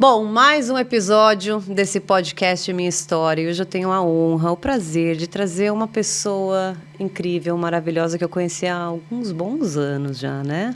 Bom, mais um episódio desse podcast Minha História. Hoje eu tenho a honra, o prazer de trazer uma pessoa incrível, maravilhosa, que eu conheci há alguns bons anos já, né?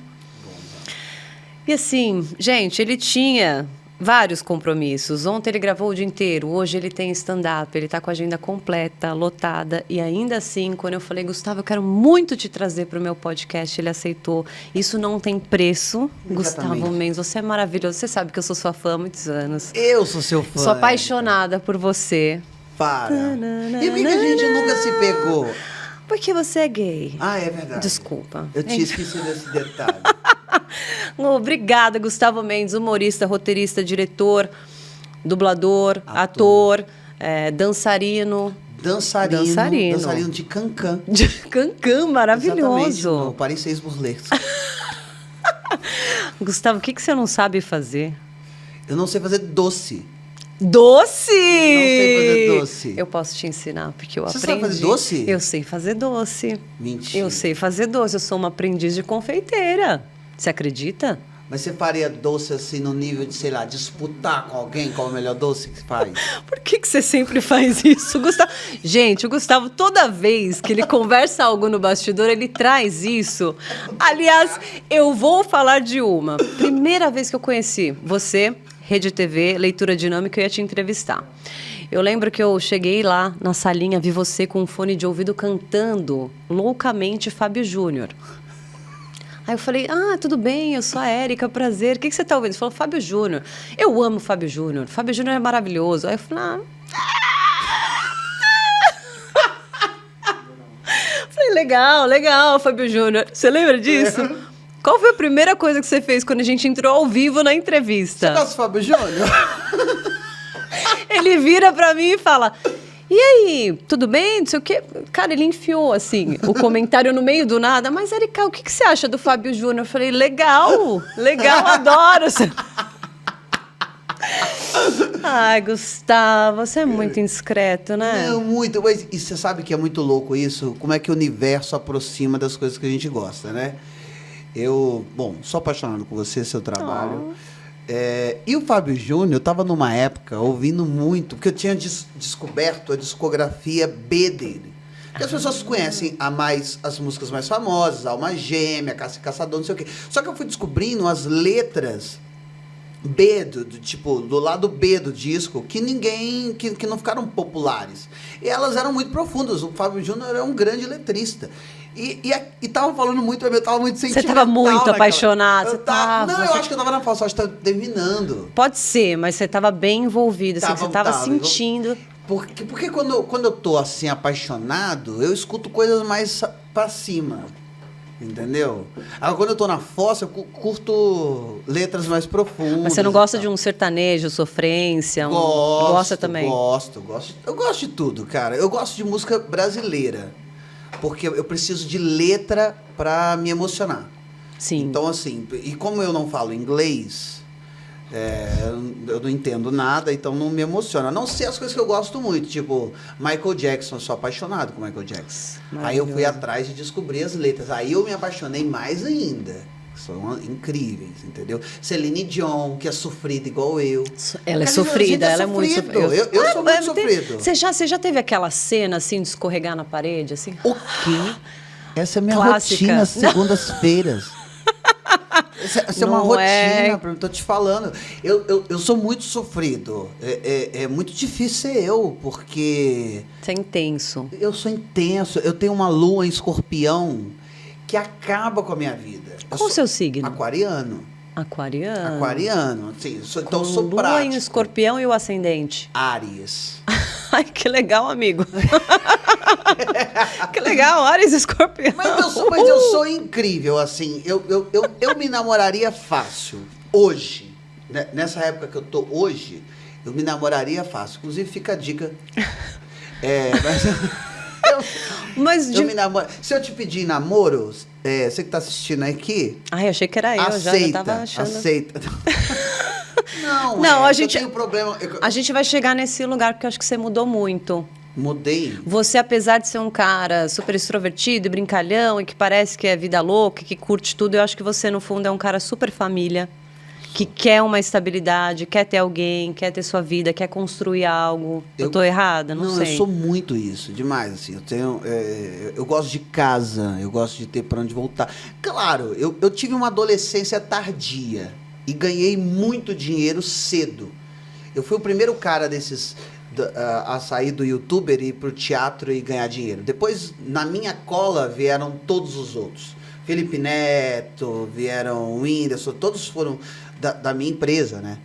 E assim, gente, ele tinha vários compromissos. Ontem ele gravou o dia inteiro, hoje ele tem stand-up, ele está com a agenda completa, lotada. E ainda assim, quando eu falei, Gustavo, eu quero muito te trazer para o meu podcast, ele aceitou. Isso não tem preço. Exatamente. Gustavo Mendes, você é maravilhoso. Você sabe que eu sou sua fã há muitos anos. Eu sou seu fã. Sou apaixonada por você. Para. E por que a gente nunca se pegou? Porque você é gay. Ah, é verdade. Desculpa. Eu tinha esquecido desse detalhe. Obrigada, Gustavo Mendes, humorista, roteirista, diretor, dublador, ator, dançarino. Dançarino de Cancan. De Cancan, maravilhoso. Exatamente, no Paris 6 Burlesque. Gustavo, o que você não sabe fazer? Eu não sei fazer doce. Doce! Não sei fazer doce. Eu posso te ensinar, porque eu aprendi. Você sabe fazer doce? Eu sei fazer doce. Mentira. Eu sei fazer doce, eu sou uma aprendiz de confeiteira. Você acredita? Mas você faria doce assim no nível de, sei lá, disputar com alguém qual é o melhor doce que faz? Por que você sempre faz isso, Gustavo? Gente, o Gustavo, toda vez que ele conversa algo no bastidor, ele traz isso. Aliás, eu vou falar de uma. Primeira vez que eu conheci você, Rede TV, Leitura Dinâmica, eu ia te entrevistar. Eu lembro que eu cheguei lá na salinha, vi você com um fone de ouvido cantando loucamente Fábio Júnior. Aí eu falei, tudo bem, eu sou a Érica, prazer. O que você está ouvindo? Ele falou, Fábio Júnior. Eu amo Fábio Júnior. Fábio Júnior é maravilhoso. Aí eu falei, falei, legal, Fábio Júnior. Você lembra disso? Qual foi a primeira coisa que você fez quando a gente entrou ao vivo na entrevista? Você gosta do Fábio Júnior? Ele vira pra mim e fala... E aí, tudo bem? Não sei o quê. Cara, ele enfiou, assim, o comentário no meio do nada. Mas, Érica, o que você acha do Fábio Júnior? Eu falei, legal, adoro. Ai, Gustavo, você é muito indiscreto, né? Não, muito. Mas e você sabe que é muito louco isso? Como é que o universo aproxima das coisas que a gente gosta, né? Eu, sou apaixonado por você, seu trabalho. E o Fábio Júnior, eu estava numa época ouvindo muito, porque eu tinha descoberto a discografia B dele. Porque as pessoas conhecem as músicas mais famosas, Alma Gêmea, Caça e Caçador, não sei o quê. Só que eu fui descobrindo as letras B, do lado B do disco, que que não ficaram populares. E elas eram muito profundas. O Fábio Júnior é um grande letrista. E tava falando muito, eu tava muito sentimental. Você tava muito apaixonado. Eu acho que eu tava na falsa, eu acho que tava terminando. Pode ser, mas você tava bem envolvido, assim, você tava sentindo. Porque quando eu tô assim apaixonado, eu escuto coisas mais pra cima. Entendeu? Agora, quando eu tô na fossa, eu curto letras mais profundas. Mas você não gosta de um sertanejo, sofrência? Gosta também? Gosto. Eu gosto de tudo, cara. Eu gosto de música brasileira. Porque eu preciso de letra pra me emocionar. Sim. Então, assim, e como eu não falo inglês, eu não entendo nada, então não me emociona. A não ser as coisas que eu gosto muito, tipo Michael Jackson, eu sou apaixonado com Michael Jackson. Aí eu fui atrás de descobrir as letras. Aí eu me apaixonei mais ainda. São incríveis, entendeu? Celine Dion, que é sofrida igual eu. Ela é sofrida, ela é muito sofrida. Eu sou muito sofrido. Você já teve aquela cena, assim, de escorregar na parede, assim? O quê? Essa é a minha Clássica. rotina, segundas-feiras. Essa é uma rotina, tô te falando. Eu sou muito sofrido. É muito difícil ser eu, porque... Você é intenso. Eu sou intenso. Eu tenho uma lua em Escorpião que acaba com a minha vida. Qual o seu signo? Aquariano. Aquariano. Sim. Então eu sou lua prático. em Escorpião e o ascendente? Áries. Ai, que legal, amigo. Que legal, Áries e Escorpião. Mas eu sou incrível, assim. Eu me namoraria fácil. Hoje. Né? Nessa época que eu tô hoje, eu me namoraria fácil. Inclusive, fica a dica. Me namoro. Se eu te pedir namoro, você que tá assistindo aqui... Ai, achei que era eu, já tava achando... Aceita. Não, a gente... Eu tenho problema... A gente vai chegar nesse lugar, porque eu acho que você mudou muito. Mudei. Você, apesar de ser um cara super extrovertido e brincalhão, e que parece que é vida louca, que curte tudo, eu acho que você, no fundo, é um cara super família. que quer uma estabilidade, quer ter alguém, quer ter sua vida, quer construir algo. Eu tô errada? Não sei. Eu sou muito isso, demais, assim. Eu gosto de casa, eu gosto de ter para onde voltar. Claro, eu tive uma adolescência tardia e ganhei muito dinheiro cedo. Eu fui o primeiro cara desses a sair do youtuber e ir pro teatro e ganhar dinheiro. Depois, na minha cola, vieram todos os outros. Felipe Neto, vieram o Whindersson, todos foram da minha empresa, né?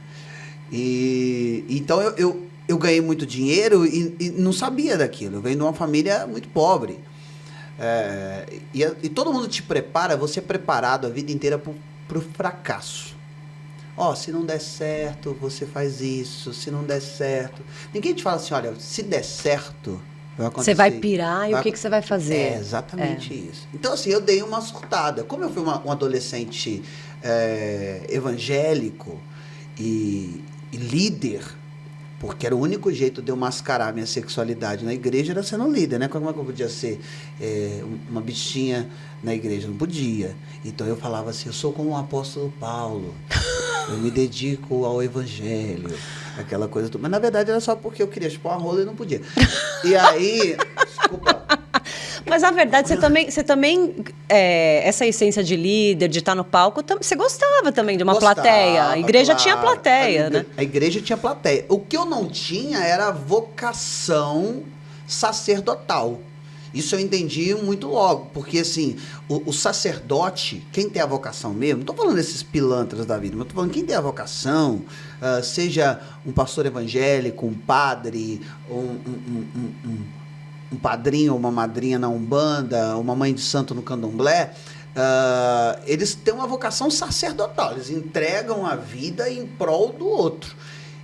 Então eu ganhei muito dinheiro e não sabia daquilo. Eu venho de uma família muito pobre. E todo mundo te prepara, você é preparado a vida inteira pro fracasso. Se não der certo, você faz isso. Se não der certo... Ninguém te fala assim, olha, se der certo, vai acontecer. Você vai pirar e o que você vai fazer? É exatamente isso. Então, assim, eu dei uma surtada. Como eu fui um adolescente evangélico e líder, porque era o único jeito de eu mascarar a minha sexualidade na igreja, era sendo líder, né? Como é que eu podia ser uma bichinha na igreja? Não podia. Então eu falava assim, eu sou como o apóstolo Paulo, eu me dedico ao evangelho, aquela coisa toda. Mas na verdade era só porque eu queria chupar uma rola e não podia. E aí, desculpa. Mas na verdade você também essa essência de líder, de estar no palco, você gostava também de uma plateia. A igreja tinha plateia, né? A igreja tinha plateia. O que eu não tinha era a vocação sacerdotal. Isso eu entendi muito logo, porque assim, o sacerdote, quem tem a vocação mesmo, não estou falando desses pilantras da vida, mas estou falando quem tem a vocação, seja um pastor evangélico, um padre, um padrinho ou uma madrinha na Umbanda, uma mãe de santo no Candomblé, eles têm uma vocação sacerdotal, eles entregam a vida em prol do outro.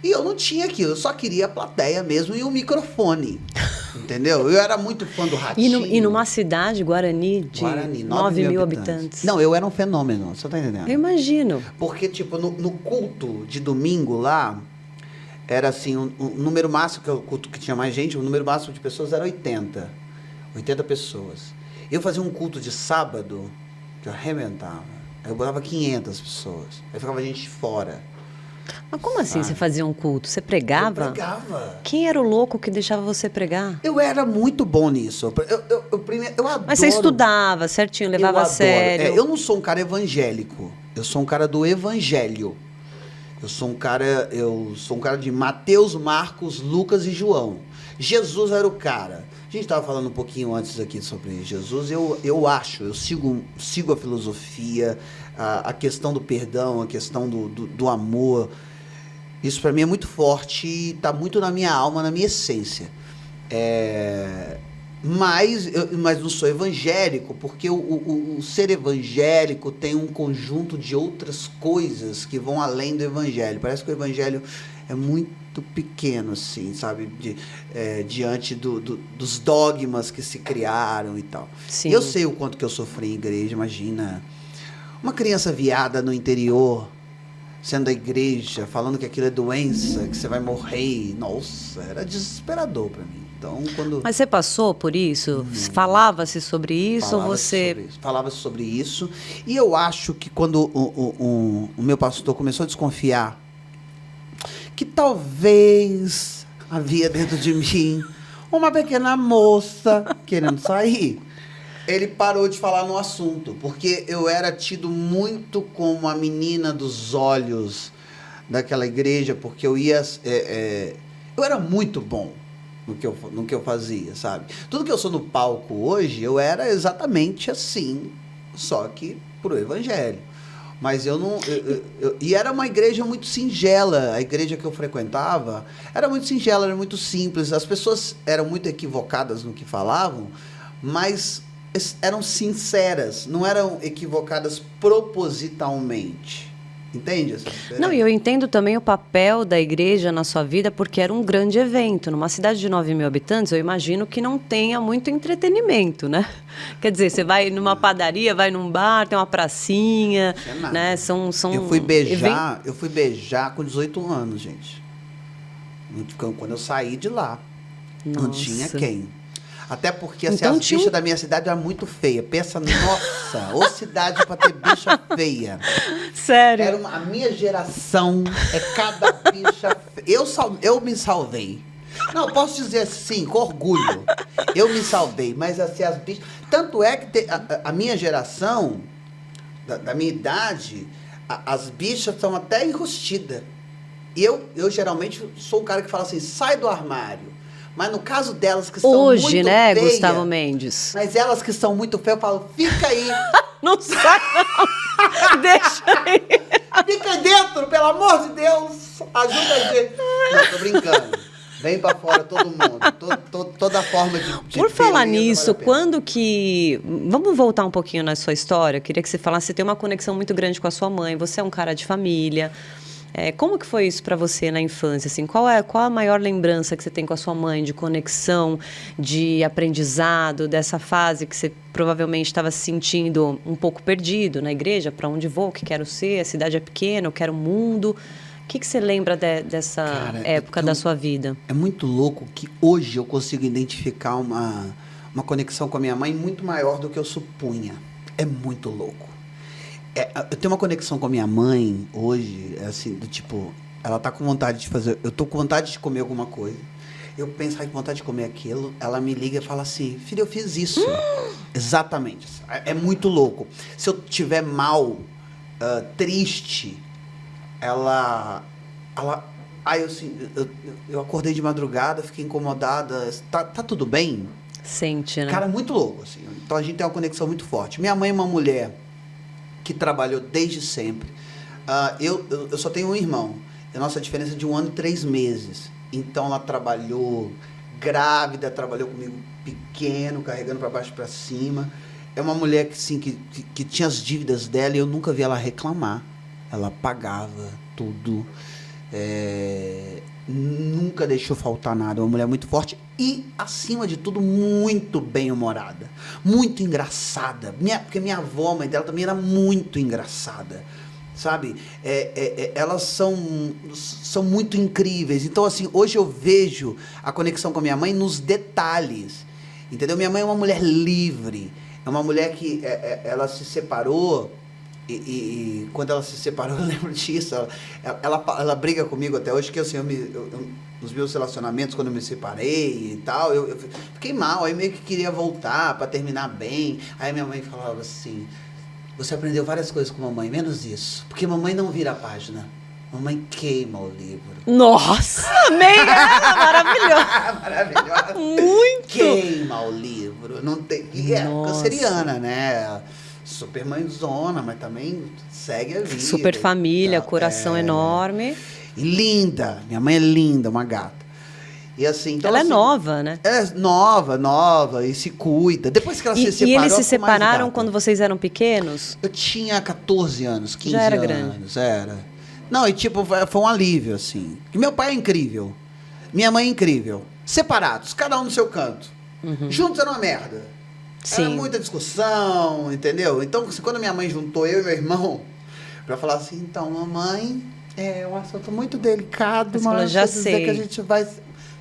E eu não tinha aquilo, eu só queria a plateia mesmo e o microfone, entendeu? Eu era muito fã do Ratinho. E numa cidade, Guarani, de 9 mil habitantes. Não, eu era um fenômeno, você tá entendendo? Eu imagino. Porque, tipo, no culto de domingo lá, era assim, um número máximo, que é o culto que tinha mais gente, o número máximo de pessoas era 80 pessoas. Eu fazia um culto de sábado, que eu arrebentava. Aí eu botava 500 pessoas. Aí ficava gente fora. Mas como assim você fazia um culto? Você pregava? Eu pregava. Quem era o louco que deixava você pregar? Eu era muito bom nisso. Eu adoro... Mas você estudava certinho, levava a sério. Eu não sou um cara evangélico. Eu sou um cara do evangelho. Eu sou um cara de Mateus, Marcos, Lucas e João. Jesus era o cara. A gente estava falando um pouquinho antes aqui sobre Jesus. Eu sigo a filosofia, a questão do perdão, a questão do amor. Isso para mim é muito forte e está muito na minha alma, na minha essência. Mas não sou evangélico, porque o ser evangélico tem um conjunto de outras coisas que vão além do evangelho. Parece que o evangelho é muito pequeno, assim, sabe? Diante dos dogmas que se criaram e tal. Sim. Eu sei o quanto que eu sofri em igreja, imagina. Uma criança viada no interior, sendo da igreja, falando que aquilo é doença, que você vai morrer. Nossa, era desesperador para mim. Então, Mas você passou por isso? Falava-se sobre isso? Falava-se sobre isso. E eu acho que quando o meu pastor começou a desconfiar que talvez havia dentro de mim uma pequena moça querendo sair, ele parou de falar no assunto, porque eu era tido muito como a menina dos olhos daquela igreja, porque eu era muito bom no que eu fazia, sabe? Tudo que eu sou no palco hoje, eu era exatamente assim, só que pro evangelho. Mas eu não... E era uma igreja muito singela. A igreja que eu frequentava era muito singela, era muito simples. As pessoas eram muito equivocadas no que falavam, mas eram sinceras, não eram equivocadas propositalmente. Entende essa diferença? Não, e eu entendo também o papel da igreja na sua vida, porque era um grande evento. Numa cidade de 9 mil habitantes, eu imagino que não tenha muito entretenimento, né? Quer dizer, você vai numa padaria, vai num bar, tem uma pracinha, né? São Eu fui beijar com 18 anos, gente. Quando eu saí de lá, não tinha quem. Até porque assim, Então as tinha bichas da minha cidade eram muito feias. Pensa, nossa, ô cidade pra ter bicha feia. Sério? A minha geração é cada bicha feia. Eu me salvei. Não, posso dizer assim, com orgulho. Eu me salvei, mas assim, as bichas... Tanto é que a minha geração, da minha idade, as bichas são até enrustidas. E eu geralmente sou o cara que fala assim, sai do armário. Mas no caso delas que são Hoje, muito né, feias, Gustavo Mendes? mas elas que são muito feias, eu falo, fica aí. Não sai, não. Deixa aí. Fica aí dentro, pelo amor de Deus. Ajuda a gente. Não, tô brincando. Vem pra fora todo mundo. Toda forma de Por falar beleza nisso, vale a pena. quando que... Vamos voltar um pouquinho na sua história. Eu queria que você falasse, você tem uma conexão muito grande com a sua mãe, você é um cara de família. Como que foi isso para você na infância? Assim, qual a maior lembrança que você tem com a sua mãe de conexão, de aprendizado, dessa fase que você provavelmente estava se sentindo um pouco perdido na igreja? Para onde vou? O que quero ser? A cidade é pequena? Eu quero o mundo? O que você lembra dessa época da sua vida? É muito louco que hoje eu consigo identificar uma conexão com a minha mãe muito maior do que eu supunha. É muito louco. Eu tenho uma conexão com a minha mãe hoje, assim, do tipo, ela tá com vontade de fazer, eu tô com vontade de comer alguma coisa, eu penso, ai, com vontade de comer aquilo, ela me liga e fala assim, filho, eu fiz isso. Exatamente. É muito louco. Se eu tiver mal, triste, eu acordei de madrugada, fiquei incomodada, tá tudo bem? Sente, né? Cara, é muito louco, assim. Então a gente tem uma conexão muito forte. Minha mãe é uma mulher que trabalhou desde sempre. Eu só tenho um irmão. A nossa diferença é de 1 ano e 3 meses. Então ela trabalhou grávida, trabalhou comigo pequeno, carregando para baixo e para cima. É uma mulher que, assim, que tinha as dívidas dela e eu nunca vi ela reclamar. Ela pagava tudo. Nunca deixou faltar nada. Uma mulher muito forte e, acima de tudo, muito bem-humorada. Muito engraçada. Porque minha avó, a mãe dela, também era muito engraçada. Sabe? Elas são muito incríveis. Então, assim, hoje eu vejo a conexão com a minha mãe nos detalhes. Entendeu? Minha mãe é uma mulher livre. É uma mulher que ela se separou. E quando ela se separou, eu lembro disso. Ela briga comigo até hoje, que assim, nos meus relacionamentos, quando eu me separei e tal, eu fiquei mal, aí meio que queria voltar para terminar bem. Aí minha mãe falava assim, você aprendeu várias coisas com a mamãe, menos isso. Porque mamãe não vira a página, mamãe queima o livro. Nossa, maravilhosa. Maravilhosa. Muito. Queima o livro. Não tem... E é Nossa. canceriana, né? Super mãezona, mas também segue a vida. Super família, Tá, coração enorme. E linda. Minha mãe é linda, uma gata. E assim, então, Ela assim, é nova, né? É nova, e se cuida. Depois que ela se separou... E eles se ficou mais separaram gata. quando vocês eram pequenos? Eu tinha 14 anos, 15 Já era anos. grande. Era. Não, e tipo, foi um alívio, assim. Que meu pai é incrível. Minha mãe é incrível. Separados, cada um no seu canto. Juntos era uma merda. Sim. Era muita discussão, entendeu? Então, quando minha mãe juntou eu e meu irmão pra falar assim, então, mamãe, é um assunto muito delicado, Você falou, mas já deixa eu dizer sei. que a gente vai...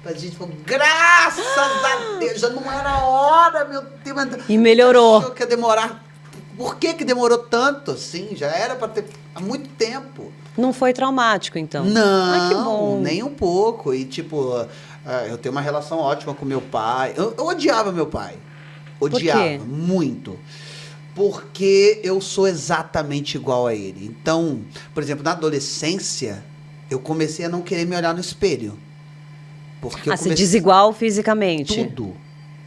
A gente falou, graças a Deus, já não era hora, meu Deus. E melhorou. Achou que ia demorar. Por que demorou tanto assim? Já era pra ter há muito tempo. Não foi traumático, então? Não, Ai, que bom. nem um pouco. E, tipo, eu tenho uma relação ótima com meu pai. Eu odiava meu pai. Odiava, quê? muito. Porque eu sou exatamente igual a ele. Então, por exemplo, na adolescência, eu comecei a não querer me olhar no espelho. Porque eu Você comecei... desigual fisicamente? Tudo.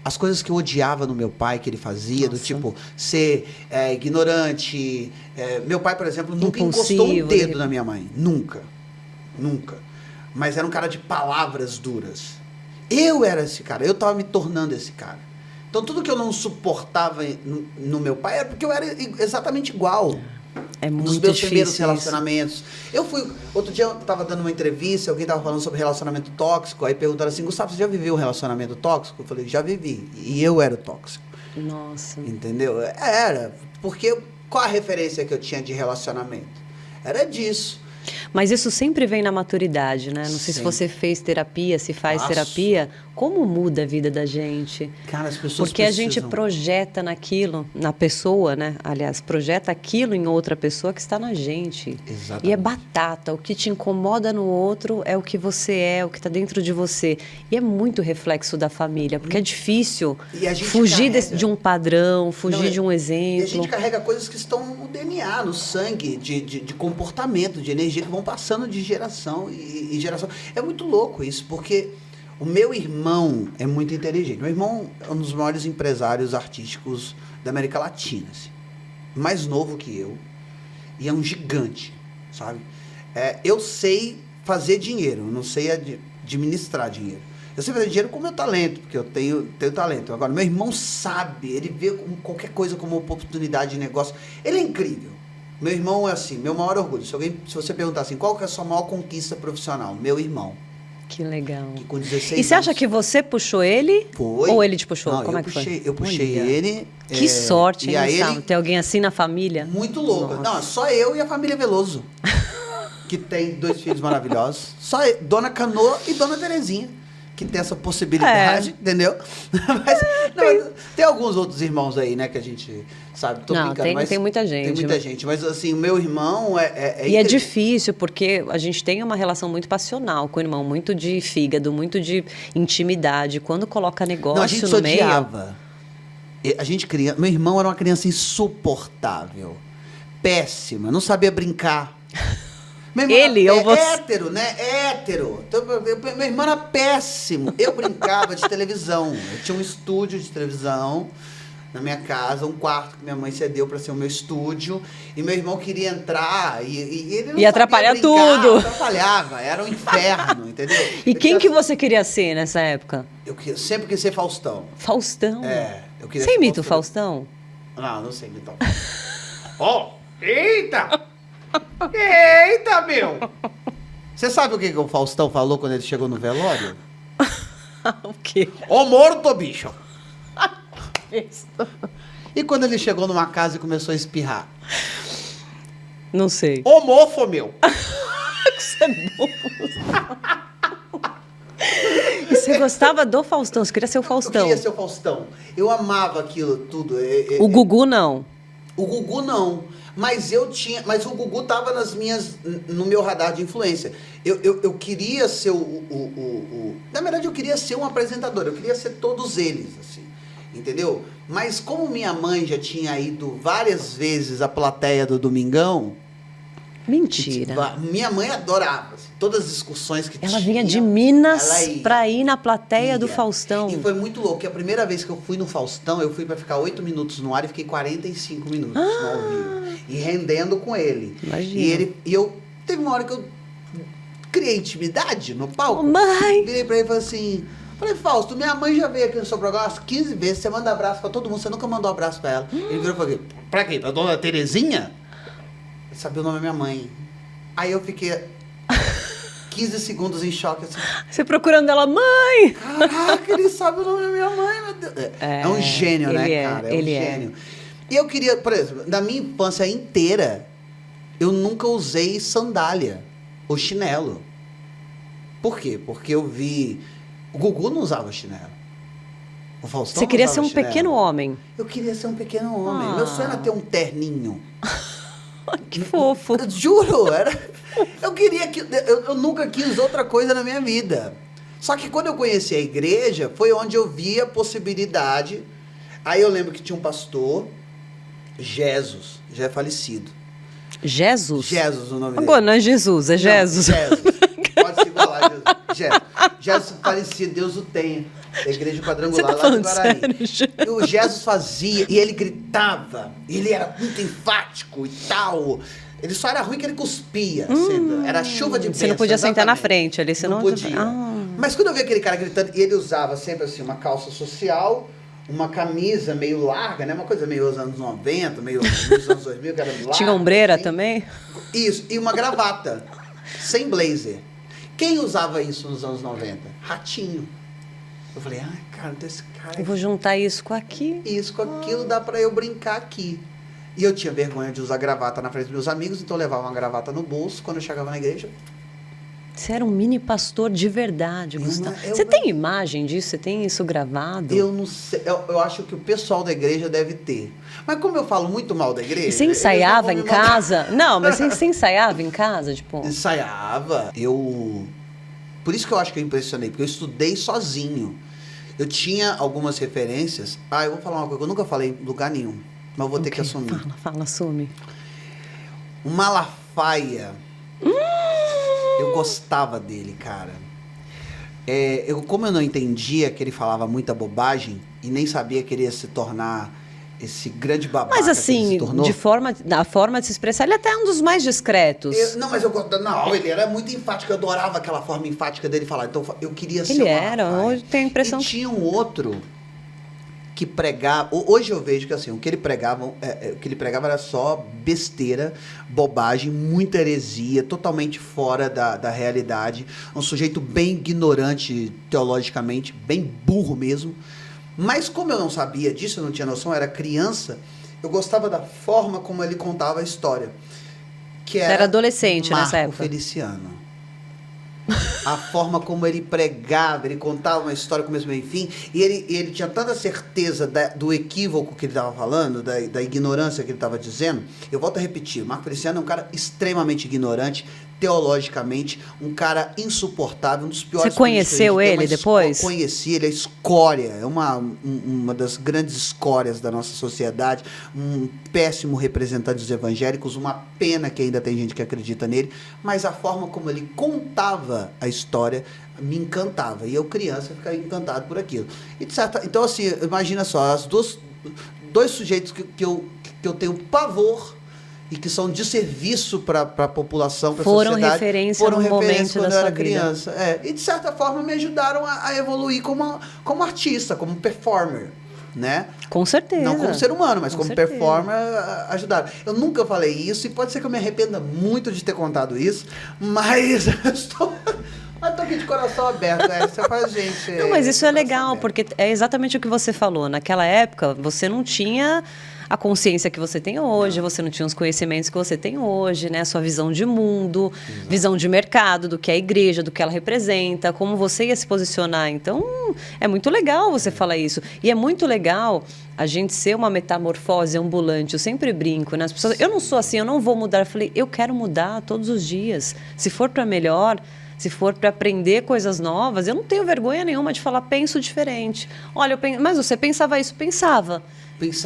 As coisas que eu odiava no meu pai, que ele fazia, do Nossa. tipo, ser ignorante. Meu pai, por exemplo, nunca Impulsivo, encostou um dedo na minha mãe. Nunca. Nunca. Mas era um cara de palavras duras. Eu era esse cara. Eu estava me tornando esse cara. Então, tudo que eu não suportava no meu pai era porque eu era exatamente igual. É muito Nos meus difícil primeiros isso. relacionamentos. Outro dia eu estava dando uma entrevista, alguém estava falando sobre relacionamento tóxico, aí perguntaram assim, Gustavo, você já viveu um relacionamento tóxico? Eu falei, já vivi. E eu era o tóxico. Nossa. Entendeu? Era. Porque qual a referência que eu tinha de relacionamento? Era disso. Mas isso sempre vem na maturidade, né? Não sei se Sempre. você fez terapia, se faz Faço. terapia. Como muda a vida da gente? Cara, as pessoas Porque a gente precisam. projeta naquilo, na pessoa, né? Aliás, projeta aquilo em outra pessoa que está na gente. Exatamente. E é batata. O que te incomoda no outro é o que você é, o que está dentro de você. E é muito reflexo da família, porque é difícil E a gente fugir carrega. de um padrão, fugir Não, de um E a exemplo. gente carrega coisas que estão no DNA, no sangue, de comportamento, de energia, que vão passando de geração e geração. É muito louco isso, porque o meu irmão é muito inteligente. Meu irmão é um dos maiores empresários artísticos da América Latina, assim. Mais novo que eu. E é um gigante, sabe? Eu sei fazer dinheiro, eu não sei administrar dinheiro. Eu sei fazer dinheiro com o meu talento, porque eu tenho talento. Agora, meu irmão sabe, ele vê qualquer coisa como oportunidade de negócio. Ele é incrível. Meu irmão é assim, meu maior orgulho. Se você perguntar assim, qual que é a sua maior conquista profissional? Meu irmão, Que legal. que com 16 E você acha anos- que você puxou ele? Foi. Ou ele te puxou? Não, Como eu é que puxei, foi? Eu puxei Olha. ele. Que sorte, e hein, aí Gustavo? ele, Ter alguém assim na família? muito louco. Nossa. Não, só eu e a família Veloso. Que tem 2 filhos maravilhosos. Só Dona Canoa e Dona Terezinha. Que tem essa possibilidade, entendeu? Mas, não, tem alguns outros irmãos aí, né, que a gente sabe. Tô Não, brincando, mas tem muita gente, Tem muita mas- gente. Mas, assim, o meu irmão E é inteligente. difícil, porque a gente tem uma relação muito passional com o irmão, muito de fígado, muito de intimidade. Quando coloca negócio Não, a gente se no meio... odiava. A gente criança, meu irmão era uma criança insuportável, péssima, não sabia brincar. Meu irmão Ele era ou você? hétero, né? Hétero. Então, meu irmão era péssimo. Eu brincava de televisão. Eu tinha um estúdio de televisão na minha casa, um quarto que minha mãe cedeu para ser o meu estúdio. E meu irmão queria entrar e ele não Ia sabia atrapalhar brincar, tudo. Atrapalhava, era um inferno, entendeu? E Eu quem queria- que você queria ser nessa época? sempre quis ser Faustão. Faustão. Eu queria Você ser imita o Faustão? Não sei imitar. Ó, eita! Eita, meu! Você sabe o que o Faustão falou quando ele chegou no velório? O quê? Ô morto, bicho! E quando ele chegou numa casa e começou a espirrar? Não sei. Ô mofo, meu! Você é bobo. E você gostava do Faustão? Você queria ser o Eu Faustão? queria ser o Faustão. Eu amava aquilo tudo. O Gugu não. O Gugu não. Mas o Gugu tava no meu radar de influência. Eu queria ser na verdade, eu queria ser um apresentador. Eu queria ser todos eles, assim. Entendeu? Mas como minha mãe já tinha ido várias vezes à plateia do Domingão... Mentira. Minha mãe adorava. Assim, todas as excursões que tinha. Ela vinha de ela Minas ia. pra ir na plateia do Ia. Faustão. E foi muito louco, que a primeira vez que eu fui no Faustão, eu fui pra ficar 8 minutos no ar e fiquei 45 minutos no ao vivo. E rendendo com ele. Imagina. E eu teve uma hora que eu criei intimidade no palco. Ô, mãe! Virei pra ele e falei assim... Falei, Fausto, minha mãe já veio aqui no seu programa umas 15 vezes, você manda abraço pra todo mundo, você nunca mandou abraço pra ela. Ele virou e falou, pra quê? Pra dona Terezinha? Ele sabia o nome da minha mãe. Aí eu fiquei 15 segundos em choque, assim. Você procurando ela, mãe! Caraca, ele sabe o nome da minha mãe, meu Deus. É um gênio, né, cara? É um gênio. E eu queria, por exemplo, na minha infância inteira, eu nunca usei sandália ou chinelo. Por quê? Porque eu vi... O Gugu não usava chinelo. O Faustão Você não queria usava ser um chinelo. pequeno homem. Eu queria ser um pequeno homem. Ah. Meu sonho era ter um terninho. Que fofo. Eu juro, eu queria que... Eu nunca quis outra coisa na minha vida. Só que quando eu conheci a igreja, foi onde eu vi a possibilidade. Aí eu lembro que tinha um pastor, Jesus, já é falecido. Jesus? Jesus, o nome dele. Agora não é Jesus, é Não, Jesus. Jesus. Pode se igualar a Jesus. Jesus falecido, Deus o tenha. Da igreja quadrangular Você tá lá de falando Guarani. sério, Jesus? E o Jesus fazia, e ele gritava, e ele era muito enfático e tal. Ele só era ruim que ele cuspia. Assim, era chuva de bênção. Você não podia sentar na exatamente. frente ali, você não podia. Ah. Mas quando eu vi aquele cara gritando, e ele usava sempre assim, uma calça social, uma camisa meio larga, né? Uma coisa meio dos anos 90, meio dos anos 2000, que era larga. Tinha ombreira assim. também? Isso, e uma gravata, sem blazer. Quem usava isso nos anos 90? Ratinho. Eu falei, cara, então esse cara... Eu vou juntar isso com aqui. Isso, com aquilo dá pra eu brincar aqui. E eu tinha vergonha de usar gravata na frente dos meus amigos, então eu levava uma gravata no bolso. Quando eu chegava na igreja... Você era um mini pastor de verdade, Gustavo. Você tem imagem disso? Você tem isso gravado? Eu não sei. Eu acho que o pessoal da igreja deve ter. Mas como eu falo muito mal da igreja... E você ensaiava em casa? Não, mas você ensaiava em casa, tipo... Ensaiava. Por isso que eu acho que eu impressionei, porque eu estudei sozinho. Eu tinha algumas referências. Eu vou falar uma coisa que eu nunca falei em lugar nenhum, mas eu vou ter que assumir. Fala, assume. O Malafaia... Eu gostava dele, cara. Como eu não entendia que ele falava muita bobagem e nem sabia que ele ia se tornar esse grande babaca. Mas assim, que ele se tornou, a forma de se expressar, ele até é um dos mais discretos. Não, ele era muito enfático. Eu adorava aquela forma enfática dele falar. Então eu queria ser Ele era, hoje tem a impressão... E tinha um outro que pregava... Hoje eu vejo que assim, o que ele pregava era só besteira, bobagem, muita heresia, totalmente fora da realidade. Um sujeito bem ignorante teologicamente, bem burro mesmo. Mas como eu não sabia disso, eu não tinha noção, eu era criança, eu gostava da forma como ele contava a história. Que era adolescente Marco nessa época. Feliciano. A forma como ele pregava, ele contava uma história começo, meio e fim, e ele tinha tanta certeza do equívoco que ele estava falando, da ignorância que ele estava dizendo. Eu volto a repetir, o Marco Feliciano é um cara extremamente ignorante, teologicamente, um cara insuportável, um dos piores... Você conheceu ele depois? Conheci, ele é escória, é uma das grandes escórias da nossa sociedade, um péssimo representante dos evangélicos, uma pena que ainda tem gente que acredita nele, mas a forma como ele contava a história me encantava, e eu criança ficava encantado por aquilo. Então assim, imagina só, dois sujeitos que eu tenho pavor e que são de serviço para a população, para a sociedade. Foram referência quando da eu era sua criança. E, de certa forma, me ajudaram a evoluir como artista, como performer, né? Com certeza. Não como ser humano, mas como certeza. performer, ajudaram. Eu nunca falei isso, e pode ser que eu me arrependa muito de ter contado isso, mas estou aqui de coração aberto, você faz gente... Não, mas isso é legal, porque é exatamente o que você falou. Naquela época, você não tinha a consciência que você tem hoje, você não tinha os conhecimentos que você tem hoje, né? A sua visão de mundo, visão de mercado, do que é a igreja, do que ela representa, como você ia se posicionar. Então, é muito legal você falar isso. E é muito legal a gente ser uma metamorfose ambulante. Eu sempre brinco, né? As pessoas, eu não sou assim, eu não vou mudar. Eu falei, eu quero mudar todos os dias. Se for para melhor... Se for para aprender coisas novas, eu não tenho vergonha nenhuma de falar, penso diferente. Olha, mas você pensava isso? Pensava.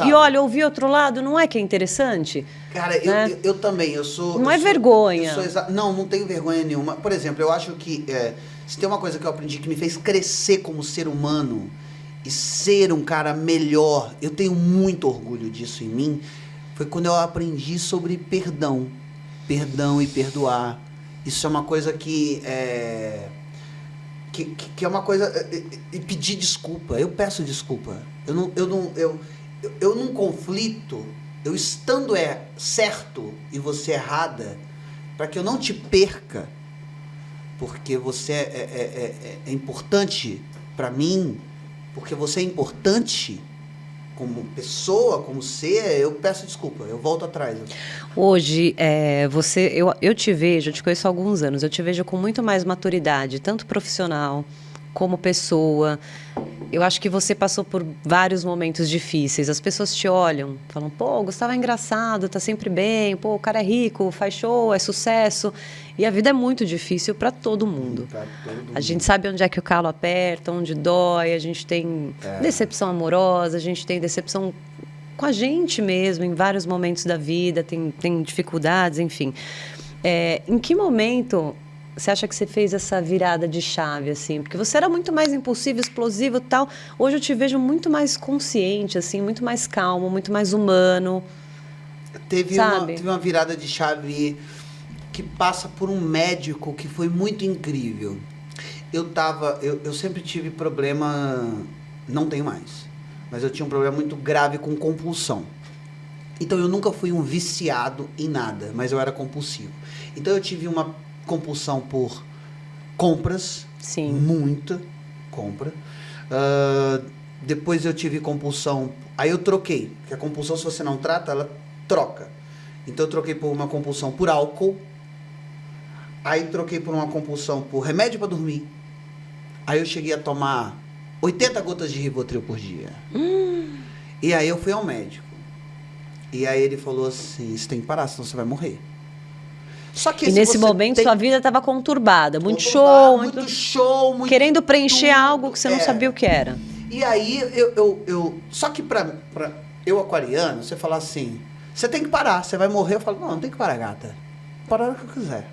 E olha, ouvir outro lado, não é que é interessante? Cara, né? eu também, eu sou... Não é vergonha. Não tenho vergonha nenhuma. Por exemplo, eu acho que se tem uma coisa que eu aprendi que me fez crescer como ser humano e ser um cara melhor, eu tenho muito orgulho disso em mim, foi quando eu aprendi sobre perdão. Perdão e perdoar. Isso é uma coisa que é uma coisa... E pedir desculpa. Eu peço desculpa. Eu num conflito, eu estando certo e você errada, para que eu não te perca, porque você é importante para mim, porque você é importante como pessoa, como ser, eu peço desculpa, eu volto atrás. Hoje, eu te vejo, eu te conheço há alguns anos, eu te vejo com muito mais maturidade, tanto profissional como pessoa. Eu acho que você passou por vários momentos difíceis. As pessoas te olham, falam, pô, o Gustavo é engraçado, tá sempre bem, pô, o cara é rico, faz show, é sucesso. E a vida é muito difícil para todo mundo. A gente sabe onde é que o calo aperta, onde dói, a gente tem decepção amorosa, a gente tem decepção com a gente mesmo, em vários momentos da vida, tem dificuldades, enfim. Em que momento você acha que você fez essa virada de chave, assim? Porque você era muito mais impulsivo, explosivo e tal. Hoje eu te vejo muito mais consciente, assim, muito mais calmo, muito mais humano. Teve uma virada de chave que passa por um médico que foi muito incrível. Eu sempre tive problema, não tenho mais, mas eu tinha um problema muito grave com compulsão. Então eu nunca fui um viciado em nada, mas eu era compulsivo. Então eu tive uma compulsão por compras, sim, muita compra. Depois eu tive compulsão, aí eu troquei, porque a compulsão, se você não trata, ela troca. Então eu troquei por uma compulsão por álcool. Aí troquei por uma compulsão por remédio para dormir. Aí eu cheguei a tomar 80 gotas de Rivotril por dia. E aí eu fui ao médico. E aí ele falou assim, você tem que parar, senão você vai morrer. Só que E se nesse você momento tem... sua vida estava conturbada, muito conturbado, show, show, muito querendo preencher tudo. algo que você não sabia o que era. E aí só que pra eu aquariano, você falar assim, você tem que parar, você vai morrer, eu falo, não tem que parar, gata. Parar o que eu quiser.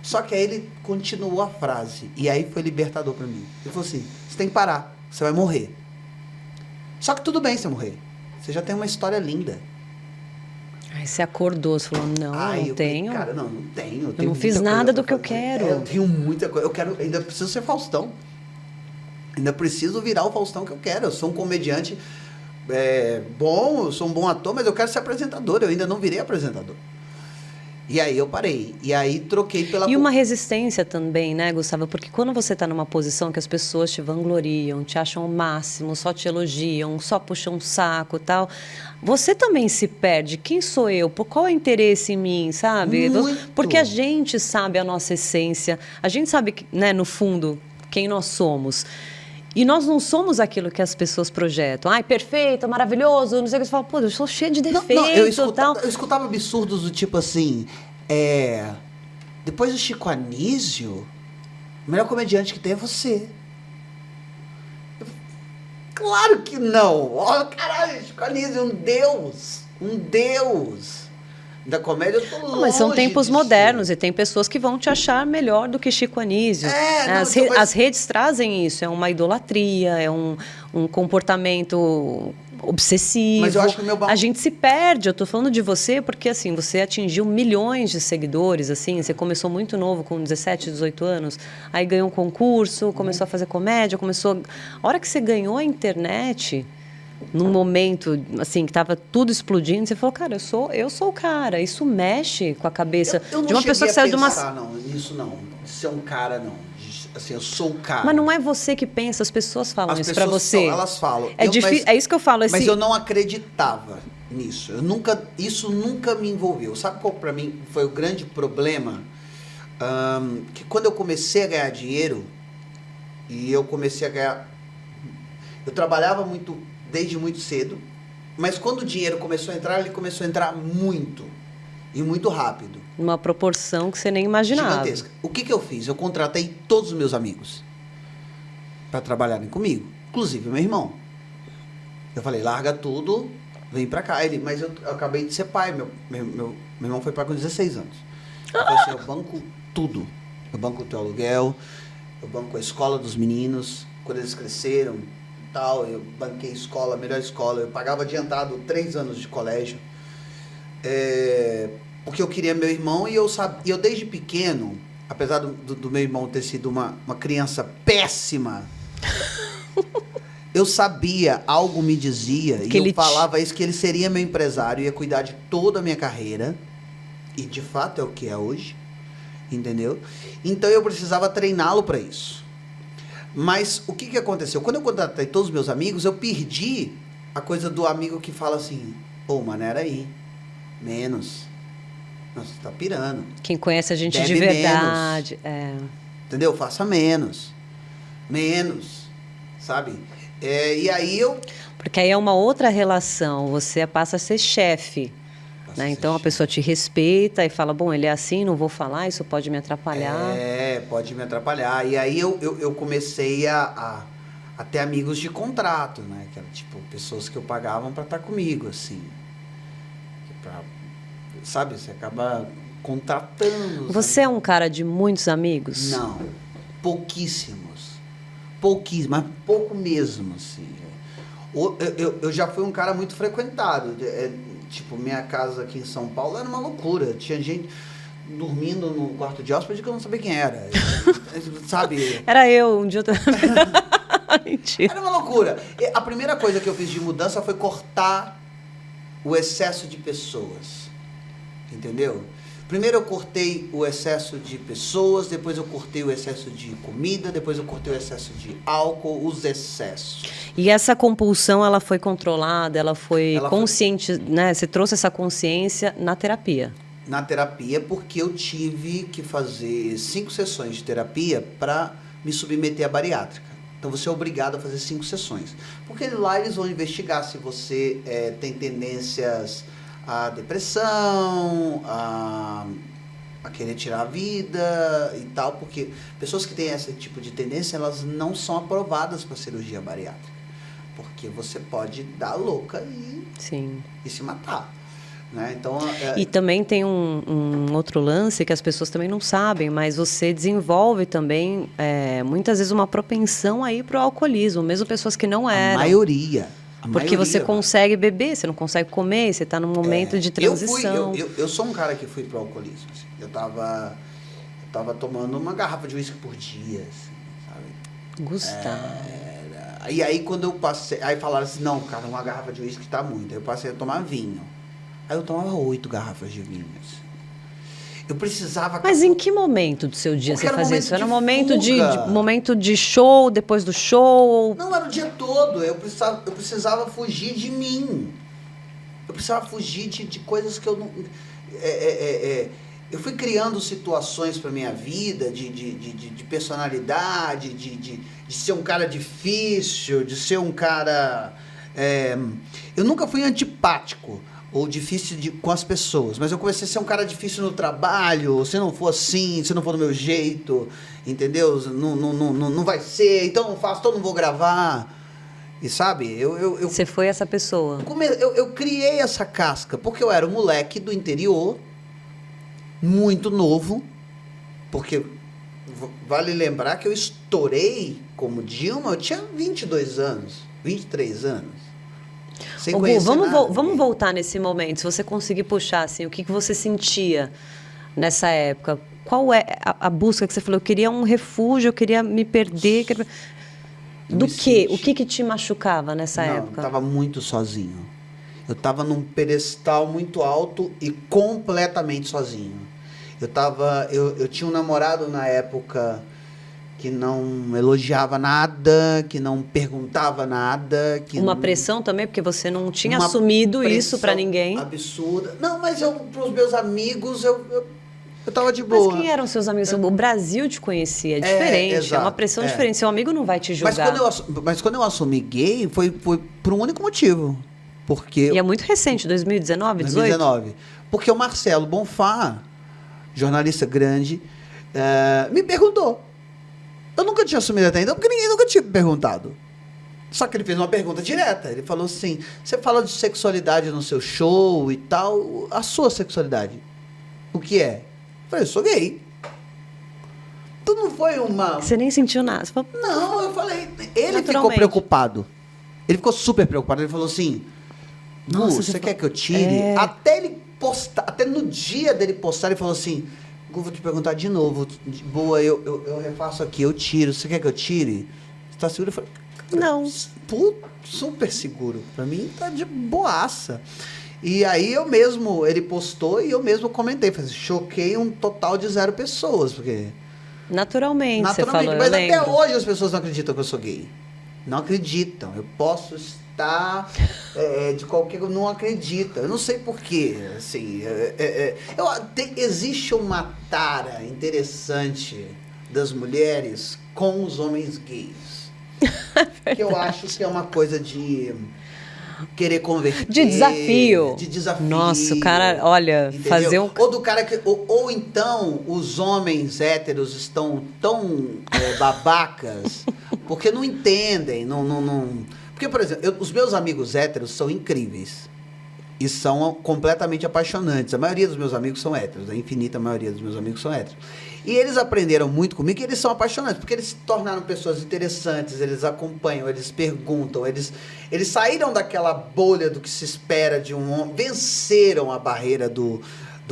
Só que aí ele continuou a frase, e aí foi libertador pra mim. Ele falou assim, você tem que parar, você vai morrer. Só que tudo bem você morrer. Você já tem uma história linda. Aí você acordou, você falou, não, não tenho. Cara, não tenho. Eu não fiz nada do que eu quero. Eu tenho muita coisa. Eu quero, ainda preciso ser Faustão. Ainda preciso virar o Faustão que eu quero. Eu sou um comediante bom, eu sou um bom ator, mas eu quero ser apresentador. Eu ainda não virei apresentador. E aí eu parei. E aí troquei pela... E uma resistência também, né, Gustavo? Porque quando você está numa posição que as pessoas te vangloriam, te acham o máximo, só te elogiam, só puxam um saco e tal, você também se perde. Quem sou eu? Por qual é o interesse em mim, sabe? Muito. Porque a gente sabe a nossa essência, a gente sabe, né, no fundo, quem nós somos. E nós não somos aquilo que as pessoas projetam. Ai, perfeito, maravilhoso, não sei o que. Você fala, pô, eu sou cheio de defeitos e tal. Eu escutava absurdos do tipo assim, depois do Chico Anísio, o melhor comediante que tem é você. Claro que não. Oh, caralho, Chico Anísio, um deus. Um deus. Da comédia eu tô longe. Mas são tempos disso. modernos e tem pessoas que vão te achar melhor do que Chico Anísio. As redes trazem isso, é uma idolatria, é um comportamento obsessivo. Mas eu acho que a gente se perde. Eu tô falando de você porque assim, você atingiu milhões de seguidores, assim, você começou muito novo, com 17, 18 anos, aí ganhou um concurso, começou a fazer comédia, a hora que você ganhou a internet, num momento assim que estava tudo explodindo, você falou, cara, eu sou o cara. Isso mexe com a cabeça eu de uma pessoa que saiu de uma... Não, isso não. De ser um cara, não. Assim, eu sou o cara. Mas não é você que pensa, as pessoas falam isso para você. Elas falam. É isso que eu falo. Mas eu não acreditava nisso. Isso nunca me envolveu. Sabe qual para mim foi o grande problema? Que quando eu comecei a ganhar dinheiro, e eu comecei a ganhar... Eu trabalhava desde muito cedo, mas quando o dinheiro começou a entrar, ele começou a entrar muito. E muito rápido. Uma proporção que você nem imaginava. Gigantesca. O que eu fiz? Eu contratei todos os meus amigos para trabalharem comigo, inclusive meu irmão. Eu falei, larga tudo, vem para cá. Mas eu acabei de ser pai, meu irmão foi pai com 16 anos. Eu falei assim, eu banco tudo. Eu banco o teu aluguel, eu banco a escola dos meninos, quando eles cresceram e tal, eu banquei escola, a melhor escola, eu pagava adiantado 3 anos de colégio. Porque eu queria meu irmão e eu desde pequeno, apesar do meu irmão ter sido uma criança péssima, eu sabia, algo me dizia, e eu falava isso, que ele seria meu empresário, ia cuidar de toda a minha carreira, e de fato é o que é hoje, entendeu? Então eu precisava treiná-lo para isso. Mas o que aconteceu? Quando eu contratei todos os meus amigos, eu perdi a coisa do amigo que fala assim, pô, maneira aí. Menos. Nossa, você tá pirando. Quem conhece a gente de verdade. Entendeu? Faça menos. Menos. Sabe? E aí eu... Porque aí é uma outra relação. Você passa a ser chefe. Né? Então a pessoa te respeita e fala, bom, ele é assim, não vou falar, isso pode me atrapalhar. Pode me atrapalhar. E aí eu comecei a ter amigos de contrato, né? Que eram, tipo, pessoas que eu pagavam para estar comigo, assim. Sabe, você acaba contratando. Você é um cara de muitos amigos? Não, pouquíssimos, mas pouco mesmo, assim. Eu já fui um cara muito frequentado, tipo, minha casa aqui em São Paulo era uma loucura, tinha gente dormindo no quarto de hóspede que eu não sabia quem era, sabe? Era eu, um dia eu... Mentira. Era uma loucura. A primeira coisa que eu fiz de mudança foi cortar o excesso de pessoas, entendeu? Primeiro eu cortei o excesso de pessoas, depois eu cortei o excesso de comida, depois eu cortei o excesso de álcool, os excessos. E essa compulsão, ela foi controlada, ela foi Ela consciente, né? Você trouxe essa consciência na terapia. Na terapia, porque eu tive que fazer 5 sessões de terapia para me submeter à bariátrica. Então você é obrigado a fazer 5 sessões. Porque lá eles vão investigar se você tem tendências à depressão, a querer tirar a vida e tal, porque pessoas que têm esse tipo de tendência, elas não são aprovadas para cirurgia bariátrica. Porque você pode dar louca Sim. e se matar. Né? Então, E também tem um outro lance que as pessoas também não sabem, mas você desenvolve também, muitas vezes, uma propensão aí para o alcoolismo, mesmo pessoas que não eram. A maioria. Porque você consegue beber, você não consegue comer, você está num momento de transição. Eu sou um cara que fui pro alcoolismo. Assim. Eu tava tomando uma garrafa de uísque por dia, assim, sabe? Gustavo. E aí quando eu passei, aí falaram assim, não, cara, uma garrafa de uísque tá muito. Aí eu passei a tomar vinho. Aí eu tomava 8 garrafas de vinho. Assim. Eu precisava... Mas em que momento do seu dia Porque você fazia isso? Era um fuga. momento de show, depois do show? Não, era o dia todo. Eu precisava fugir de mim. Eu precisava fugir de coisas que eu não... eu fui criando situações para minha vida, de personalidade, de ser um cara difícil, de ser um cara... eu nunca fui antipático ou difícil com as pessoas, mas eu comecei a ser um cara difícil no trabalho. Se não for assim, se não for do meu jeito, entendeu? Não vai ser, então não faço, então não vou gravar. E sabe, Você foi essa pessoa. Eu criei essa casca, porque eu era um moleque do interior, muito novo, porque vale lembrar que eu estourei como Dilma, eu tinha 22 anos, 23 anos. Sem Gu, conhecer nada. vamos voltar nesse momento, se você conseguir puxar, assim, o que você sentia nessa época? Qual é a busca que você falou? Eu queria um refúgio, eu queria me perder. Do quê? O que te machucava nessa época? Eu estava muito sozinho. Eu estava num pedestal muito alto e completamente sozinho. Eu tinha um namorado na época que não elogiava nada, que não perguntava nada. Uma pressão também, porque você não tinha assumido isso para ninguém. Absurda. Não, mas para os meus amigos, eu tava de boa. Mas quem eram seus amigos? O Brasil te conhecia, é diferente, exato, é uma pressão diferente. Seu amigo não vai te julgar. Mas quando eu assumi gay, foi por um único motivo. Porque e é muito recente, 2019, 18? 2019. Porque o Marcelo Bonfá, jornalista grande, me perguntou. Eu nunca tinha assumido até então, porque ninguém nunca tinha me perguntado. Só que ele fez uma pergunta direta. Ele falou assim, você fala de sexualidade no seu show e tal, a sua sexualidade, o que é? Eu falei, eu sou gay. Então não foi uma... Você nem sentiu nada? Você falou, não, eu falei... Ele ficou preocupado. Ele ficou super preocupado. Ele falou assim, Gu, você quer que eu tire? Até ele postar, até no dia dele postar, ele falou assim, Gu, vou te perguntar de novo. De boa, eu refaço aqui, eu tiro. Você quer que eu tire? Você tá seguro? Eu falei, não. Super seguro. Pra mim tá de boaça. E aí ele postou e eu mesmo comentei. Falei, choquei um total de 0 pessoas, porque... Naturalmente, você falou, mas até hoje as pessoas não acreditam que eu sou gay. Não acreditam. Eu posso estar de qualquer... Não acreditam. Eu não sei porquê. Assim, existe uma tara interessante das mulheres com os homens gays. Que eu acho que é uma coisa de... querer converter. De desafio. De desafio. Nossa, o cara, olha, entendeu? fazer um... Ou do cara que... Ou então, os homens héteros estão babacas porque não entendem, não... Porque, por exemplo, os meus amigos héteros são incríveis. E são completamente apaixonantes. A maioria dos meus amigos são héteros. A infinita maioria dos meus amigos são héteros. E eles aprenderam muito comigo e eles são apaixonantes. Porque eles se tornaram pessoas interessantes. Eles acompanham, eles perguntam. Eles saíram daquela bolha do que se espera de um homem. Venceram a barreira do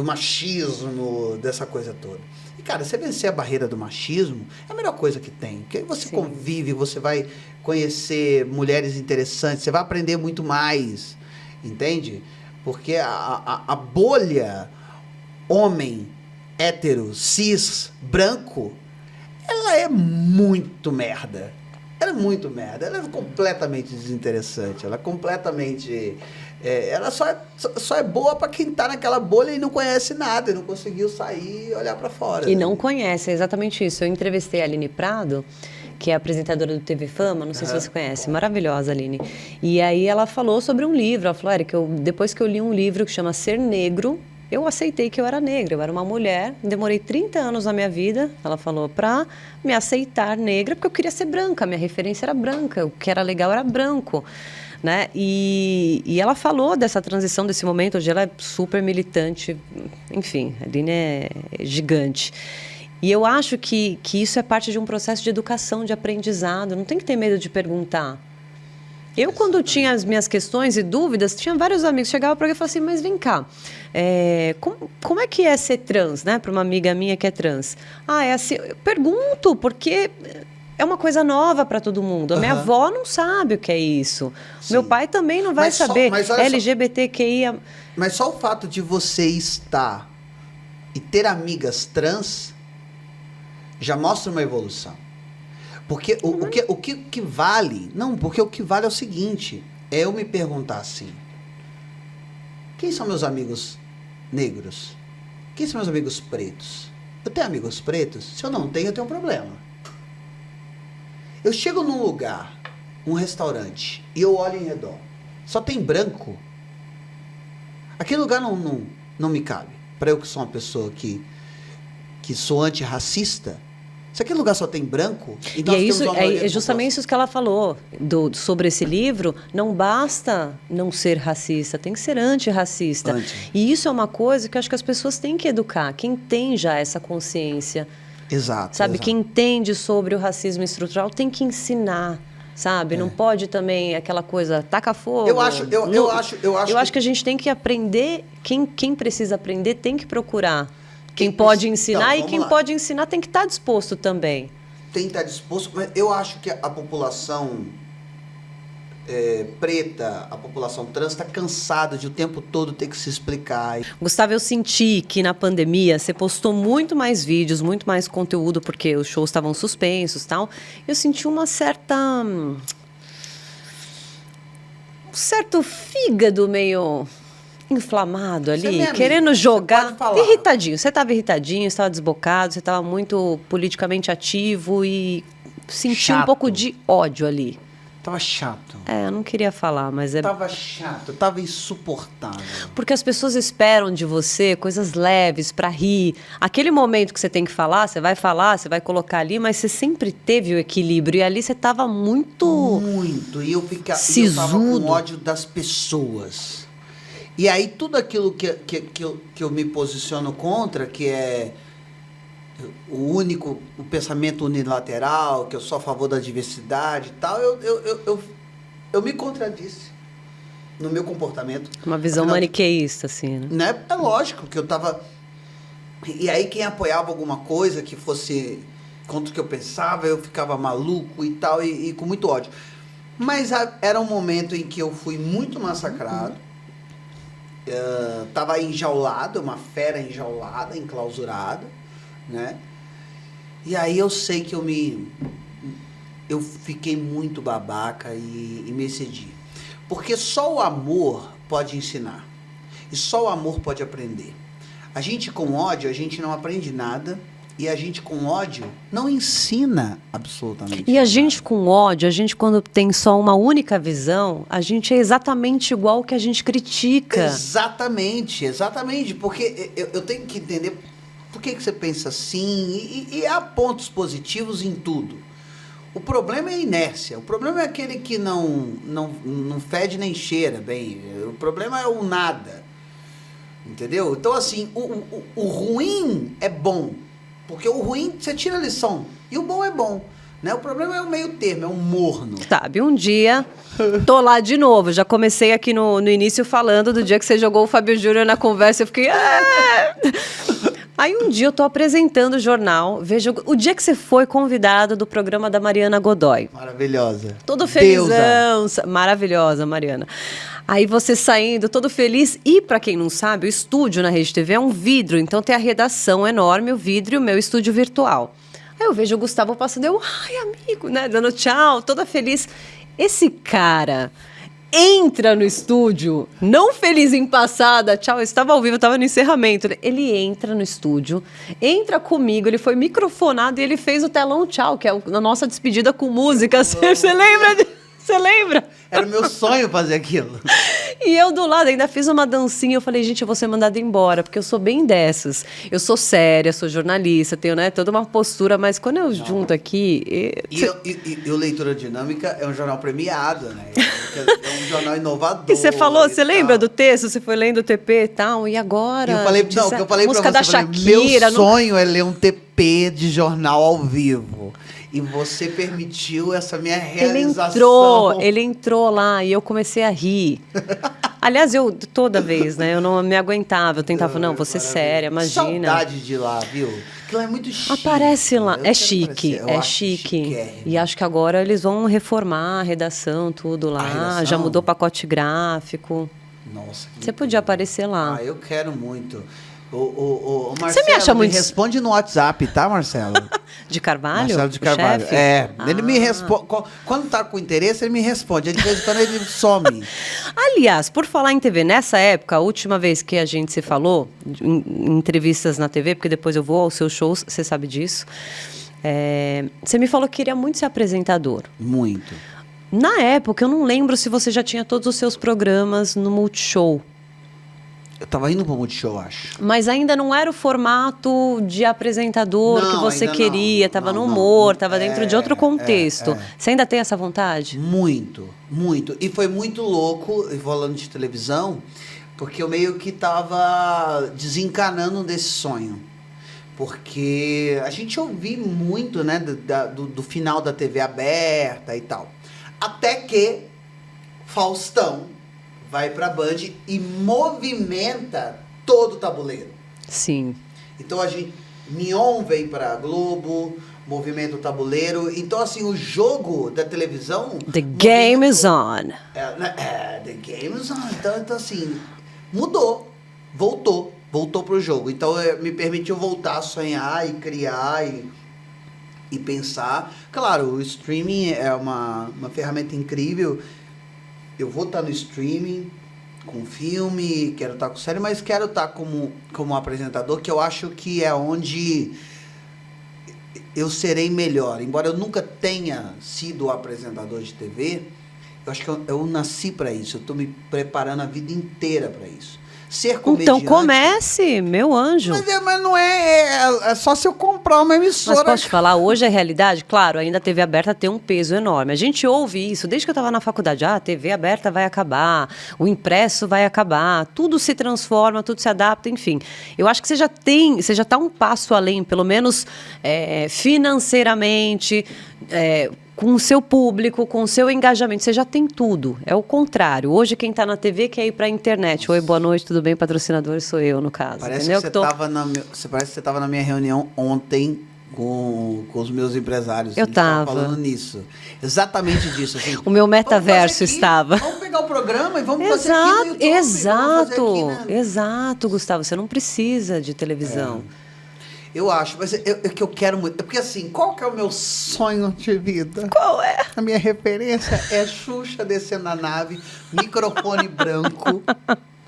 machismo, dessa coisa toda. E, cara, você vencer a barreira do machismo é a melhor coisa que tem. Porque aí você convive, você vai conhecer mulheres interessantes. Você vai aprender muito mais. Entende? Porque a bolha homem hétero, cis, branco, ela é muito merda. Ela é muito merda. Ela é completamente desinteressante. Ela é completamente... ela só é boa para quem tá naquela bolha e não conhece nada, e não conseguiu sair e olhar para fora. E não conhece, é exatamente isso. Eu entrevistei a Aline Prado, que é apresentadora do TV Fama, não sei se você conhece, maravilhosa, Aline. E aí ela falou sobre um livro, ela falou, Eric, depois que eu li um livro que chama Ser Negro, eu aceitei que eu era negra, eu era uma mulher, demorei 30 anos na minha vida, ela falou, para me aceitar negra, porque eu queria ser branca, minha referência era branca, o que era legal era branco. Né? E ela falou dessa transição, desse momento, hoje ela é super militante, enfim, a Aline é gigante. E eu acho que isso é parte de um processo de educação, de aprendizado, não tem que ter medo de perguntar. Eu, quando tinha as minhas questões e dúvidas, tinha vários amigos que chegavam para mim e falavam assim, mas vem cá, como é que é ser trans, né? Para uma amiga minha que é trans. É assim, eu pergunto, porque é uma coisa nova para todo mundo. A minha avó não sabe o que é isso. Sim. Meu pai também não vai saber. LGBTQIA... Mas só o fato de você estar e ter amigas trans já mostra uma evolução. Porque o que vale... Não, porque o que vale é o seguinte. É eu me perguntar assim. Quem são meus amigos negros? Quem são meus amigos pretos? Eu tenho amigos pretos? Se eu não tenho, eu tenho um problema. Eu chego num lugar, um restaurante, e eu olho em redor. Só tem branco. Aquele lugar não me cabe. Para eu que sou uma pessoa que sou antirracista, se aquele lugar só tem branco... E é justamente isso que ela falou sobre esse livro. Não basta não ser racista, tem que ser antirracista. E isso é uma coisa que eu acho que as pessoas têm que educar. Quem tem já essa consciência... Exato. Sabe, exato. Quem entende sobre o racismo estrutural tem que ensinar, sabe? Não pode também aquela coisa, taca fogo. Eu acho que a gente tem que aprender, quem precisa aprender tem que procurar. Quem pode ensinar e quem pode ensinar tem que estar disposto também. Tem que estar disposto, mas eu acho que a população preta, a população trans está cansada de o tempo todo ter que se explicar. Gustavo, eu senti que na pandemia você postou muito mais vídeos, muito mais conteúdo, porque os shows estavam suspensos e tal. Eu senti um certo fígado meio inflamado ali, querendo jogar. Irritadinho. Você estava irritadinho, você estava desbocado, você estava muito politicamente ativo e senti um pouco de ódio ali. Tava chato. Eu não queria falar, mas Tava chato, tava insuportável. Porque as pessoas esperam de você coisas leves pra rir. Aquele momento que você tem que falar, você vai colocar ali, mas você sempre teve o equilíbrio. E ali você tava muito... Muito. E eu tava com ódio das pessoas. E aí tudo aquilo que eu me posiciono contra, que é o pensamento unilateral, que eu sou a favor da diversidade e tal, eu me contradisse no meu comportamento. Uma visão maniqueísta, assim, né? É lógico que eu tava... E aí quem apoiava alguma coisa que fosse contra o que eu pensava, eu ficava maluco e tal, e com muito ódio. Mas era um momento em que eu fui muito massacrado, tava enjaulado, uma fera enjaulada, enclausurada, né? E aí eu sei que eu fiquei muito babaca e me excedi. Porque só o amor pode ensinar. E só o amor pode aprender. A gente com ódio, a gente não aprende nada. E a gente com ódio não ensina absolutamente nada. E a gente com ódio, a gente quando tem só uma única visão, a gente é exatamente igual que a gente critica. Exatamente. Porque eu tenho que entender... Por que você pensa assim? E há pontos positivos em tudo. O problema é a inércia. O problema é aquele que não fede nem cheira bem. O problema é o nada. Entendeu? Então, assim, o ruim é bom. Porque o ruim, você tira a lição. E o bom é bom. Né? O problema é o meio termo, é o morno. Sabe, um dia, tô lá de novo. Já comecei aqui no início falando do dia que você jogou o Fábio Júnior na conversa. Eu fiquei... Aí um dia eu tô apresentando o jornal, vejo o dia que você foi convidado do programa da Mariana Godoy. Maravilhosa. Todo felizão, maravilhosa, Mariana. Aí você saindo, todo feliz. E, para quem não sabe, o estúdio na Rede TV é um vidro. Então tem a redação enorme, o vidro e o meu estúdio virtual. Aí eu vejo o Gustavo passando, ai, amigo, né? Dando tchau, toda feliz. Esse cara entra no estúdio, não feliz em passada, tchau, eu estava ao vivo, eu estava no encerramento. Ele entra no estúdio, entra comigo, ele foi microfonado e ele fez o telão tchau, que é a nossa despedida com música. Você lembra? Você lembra? Era o meu sonho fazer aquilo. E eu do lado ainda fiz uma dancinha. Eu falei, gente, eu vou ser mandada embora, porque eu sou bem dessas. Eu sou séria, sou jornalista, tenho, né, toda uma postura, mas quando eu junto aqui. E o Leitura Dinâmica é um jornal premiado, né? É um jornal inovador. E você falou, você tal. lembra do texto? Você foi lendo o TP e tal, e agora? E eu falei, não, que eu falei música pra da você, eu Shakira. falei, meu sonho é ler um TP de jornal ao vivo. E você permitiu essa minha realização. Ele entrou lá e eu comecei a rir. Aliás, eu toda vez, né? Eu não me aguentava. Eu tentava, não, você séria, imagina. Saudade de ir lá, viu? Aquilo é muito chique. Aparece lá. Eu É quero chique, aparecer. Eu é acho chique. chiquérrimo. E acho que agora eles vão reformar a redação, tudo lá. A redação? Já mudou pacote gráfico. Nossa. Você podia aparecer lá. Ah, eu quero muito. O Marcelo, Você me acha muito... responde no WhatsApp, tá, Marcelo? De Carvalho? Marcelo de O Carvalho. chefe? É, ele me responde. Quando tá com interesse, ele me responde. De vez em quando ele some. Aliás, por falar em TV, nessa época, a última vez que a gente se falou, em entrevistas na TV, porque depois eu vou aos seus shows, você sabe disso, você me falou que queria muito ser apresentador. Muito. Na época, eu não lembro se você já tinha todos os seus programas no Multishow. Eu tava indo pro Multishow, acho. Mas ainda não era o formato de apresentador Não, que você ainda queria, não. estava no Não, humor, não. estava dentro de outro contexto. é. Você ainda tem essa vontade? Muito, muito. E foi muito louco, falando de televisão, porque eu meio que tava desencanando desse sonho. Porque a gente ouvia muito, né, do final da TV aberta e tal. Até que Faustão vai pra Band e movimenta todo o tabuleiro. Sim. Então Mion veio pra Globo, movimenta o tabuleiro. Então, assim, o jogo da televisão... The game is on. The game is on. Então assim, mudou. Voltou pro jogo. Então, me permitiu voltar a sonhar e criar e pensar. Claro, o streaming é uma ferramenta incrível. Eu vou estar no streaming, com filme, quero estar com série, mas quero estar como apresentador, que eu acho que é onde eu serei melhor. Embora eu nunca tenha sido apresentador de TV, eu acho que eu nasci para isso. Eu estou me preparando a vida inteira para isso. Ser comediante... Então comece, meu anjo. Mas não é só se eu comprar uma emissora. Mas posso te falar, hoje a realidade, claro, ainda a TV aberta tem um peso enorme. A gente ouve isso desde que eu estava na faculdade. A TV aberta vai acabar, o impresso vai acabar, tudo se transforma, tudo se adapta, enfim. Eu acho que você já está um passo além, pelo menos financeiramente, com o seu público, com o seu engajamento, você já tem tudo. É o contrário. Hoje, quem está na TV quer ir para a internet. Oi, boa noite, tudo bem? Patrocinador sou eu, no caso. Parece entendeu? que parece que você estava na minha reunião ontem com os meus empresários. Eu estavam estava. falando nisso. Exatamente disso. Assim, O meu metaverso aqui, estava. Vamos pegar o programa e vamos fazer aqui no YouTube. Exato, Gustavo. Você não precisa de televisão. Eu acho, mas que eu quero muito. Porque assim, qual que é o meu sonho de vida? Qual é? A minha referência é Xuxa descendo na nave, microfone branco.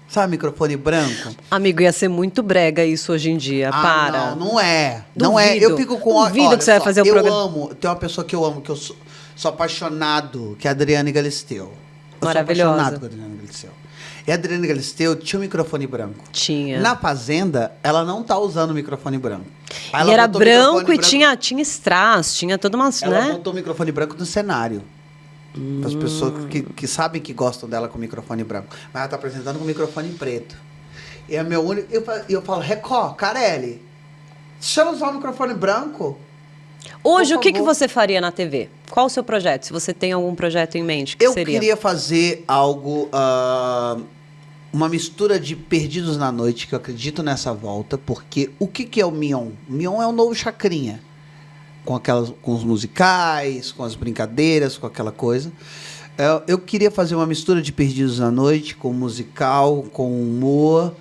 Sabe microfone branco? Amigo, ia ser muito brega isso hoje em dia. Para. Não é. Duvido. Não é. Eu fico com... Duvido que você vai fazer o programa. Eu amo. Tem uma pessoa que eu amo, que eu sou apaixonado, que é a Adriane Galisteu. Maravilhosa. Eu sou apaixonado com a Adriane Galisteu. E a Adriane Galisteu tinha um microfone branco. Tinha. Na Fazenda, ela não tá usando o microfone branco. E era branco e tinha strass, tinha toda uma... Ela né? botou o microfone branco no cenário. Para as pessoas que sabem que gostam dela com o microfone branco. Mas ela tá apresentando com o microfone preto. E é meu único... Eu falo, Record, Carelli, deixa ela usar o microfone branco? Hoje, o que você faria na TV? Qual o seu projeto? Se você tem algum projeto em mente, que seria? Eu queria fazer algo uma mistura de Perdidos na Noite, que eu acredito nessa volta, porque o que é o Mion? O Mion é o novo Chacrinha. Com os musicais, com as brincadeiras, com aquela coisa. Eu queria fazer uma mistura de Perdidos na Noite, com musical, com humor.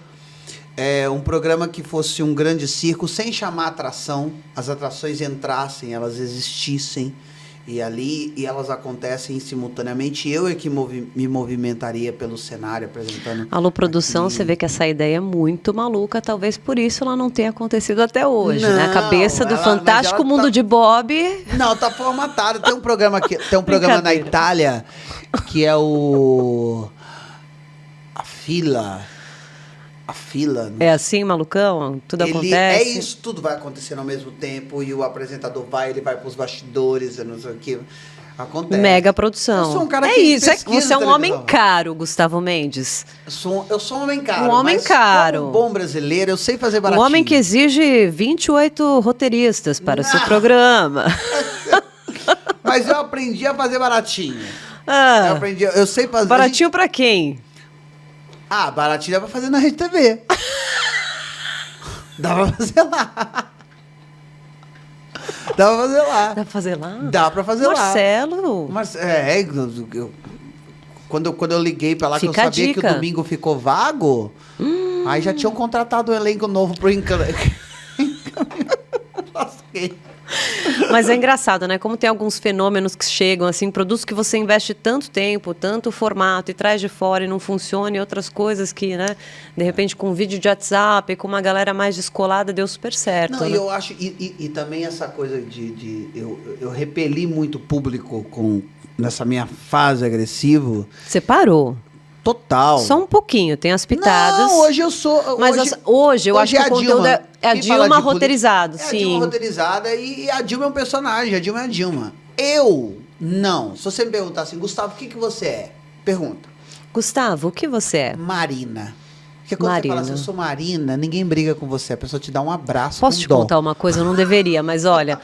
Um programa que fosse um grande circo, sem chamar atração. As atrações entrassem, elas existissem. E elas acontecem simultaneamente. Eu é que me movimentaria pelo cenário, apresentando. Alô, produção, aqui. você vê que essa ideia é muito maluca. Talvez por isso ela não tenha acontecido até hoje, né? A cabeça do fantástico mundo de Bob. Não, tá formatado. Tem um programa na Itália que é o... A Fila. É assim, malucão? Tudo acontece? É isso, tudo vai acontecendo ao mesmo tempo e o apresentador ele vai pros bastidores, não sei o que. Acontece. Mega produção. Eu sou um cara é que isso, pesquisa você é um televisão. homem caro, Gustavo Mendes. Eu sou um homem caro. Um homem mas caro. Como bom brasileiro, eu sei fazer baratinho. Um homem que exige 28 roteiristas para o seu programa. Mas eu aprendi a fazer baratinho. Eu sei fazer... Baratinho pra quem? Baratinho dá pra fazer na Rede TV. Dá pra fazer lá. Dá pra fazer lá. Dá pra fazer Marcelo. lá. Marcelo. Quando eu liguei pra lá, que eu sabia que o domingo ficou vago, aí já tinham contratado um elenco novo pro Lasquei. Mas é engraçado, né? Como tem alguns fenômenos que chegam, assim, produtos que você investe tanto tempo, tanto formato e traz de fora e não funciona, e outras coisas que, né? De repente, com vídeo de WhatsApp, com uma galera mais descolada, deu super certo. Não, né? e eu acho... E também essa coisa eu repeli muito público nessa minha fase agressiva. Você parou? Total. Só um pouquinho, tem as pitadas. Não, hoje eu sou... Mas hoje eu acho que o conteúdo é a Dilma roteirizado, sim. É a Dilma roteirizada e a Dilma é um personagem, a Dilma é a Dilma. Eu, não. Se você me perguntar assim, Gustavo, o que você é? Pergunta. Gustavo, o que você é? Marina. Porque quando Marina. você fala assim, eu sou Marina, ninguém briga com você. A pessoa te dá um abraço. Posso te contar uma coisa? Eu não deveria, mas olha,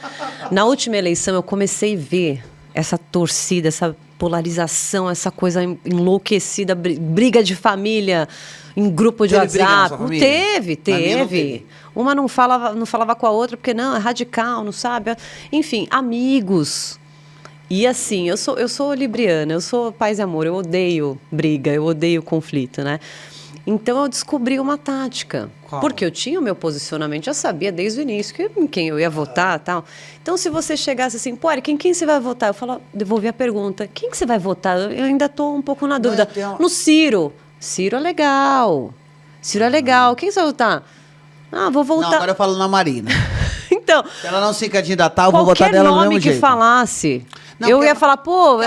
na última eleição eu comecei a ver essa torcida, essa polarização, essa coisa enlouquecida, briga de família em grupo de WhatsApp. Teve. Uma não falava com a outra porque não, é radical, não sabe? Enfim, amigos. E assim, eu sou libriana, eu sou paz e amor, eu odeio briga, eu odeio conflito, né? Então eu descobri uma tática. Qual? Porque eu tinha o meu posicionamento, já sabia desde o início em quem eu ia votar e tal. Então, se você chegasse assim, pô, Eric, em quem você vai votar? Eu devolvi a pergunta, quem que você vai votar? Eu ainda estou um pouco na dúvida. No Ciro. Ciro é legal. Quem você vai votar? Vou votar... Não, agora eu falo na Marina. Então... Se ela não se candidatar, eu vou votar dela do mesmo jeito. Qualquer nome que falasse... Não, eu ia falar, pô,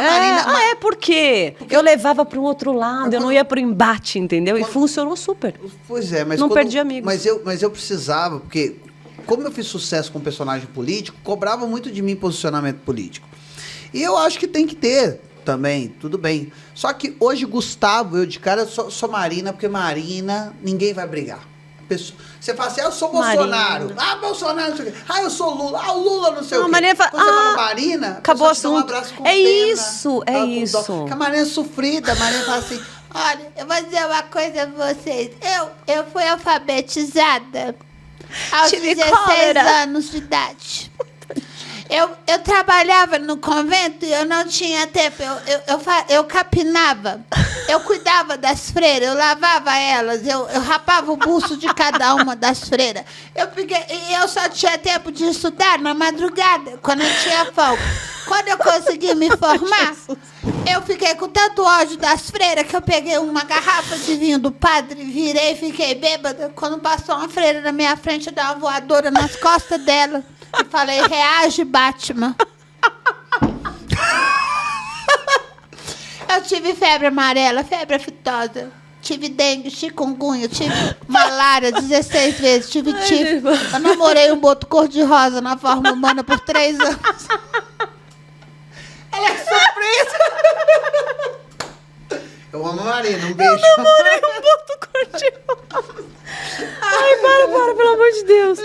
por quê? Eu levava para um outro lado, eu não ia para o embate, entendeu? E funcionou super. Pois é, mas... Não perdi amigos. Mas eu precisava, porque como eu fiz sucesso com personagem político, cobrava muito de mim posicionamento político. E eu acho que tem que ter também, tudo bem. Só que hoje, Gustavo, eu de cara sou Marina, porque Marina, ninguém vai brigar. Você fala assim, eu sou Bolsonaro. Bolsonaro, não sei o quê. Eu sou Lula. O Lula não sei o quê. Marina Quando você fala Marina, acabou o assunto. Um abraço com pena, isso. Porque a Marina é sofrida. A Marina fala assim, olha, eu vou dizer uma coisa pra vocês. Eu fui alfabetizada aos 16 anos de idade. Eu trabalhava no convento e eu não tinha tempo. Eu capinava. Eu cuidava das freiras, eu lavava elas, eu rapava o buço de cada uma das freiras. Eu só tinha tempo de estudar na madrugada, quando eu tinha folga. Quando eu consegui me formar, eu fiquei com tanto ódio das freiras que eu peguei uma garrafa de vinho do padre, virei e fiquei bêbada. Quando passou uma freira na minha frente, eu dei uma voadora nas costas dela e falei, reage, Batman. Eu tive febre amarela, febre aftosa, tive dengue, chikungunya, tive malária 16 vezes, tive tifo. Eu namorei um boto cor-de-rosa na forma humana por 3 anos. ela é surpresa. Eu amo a Marina, um beijo. Eu namorei um boto cor-de-rosa. Ai, para, pelo amor de Deus.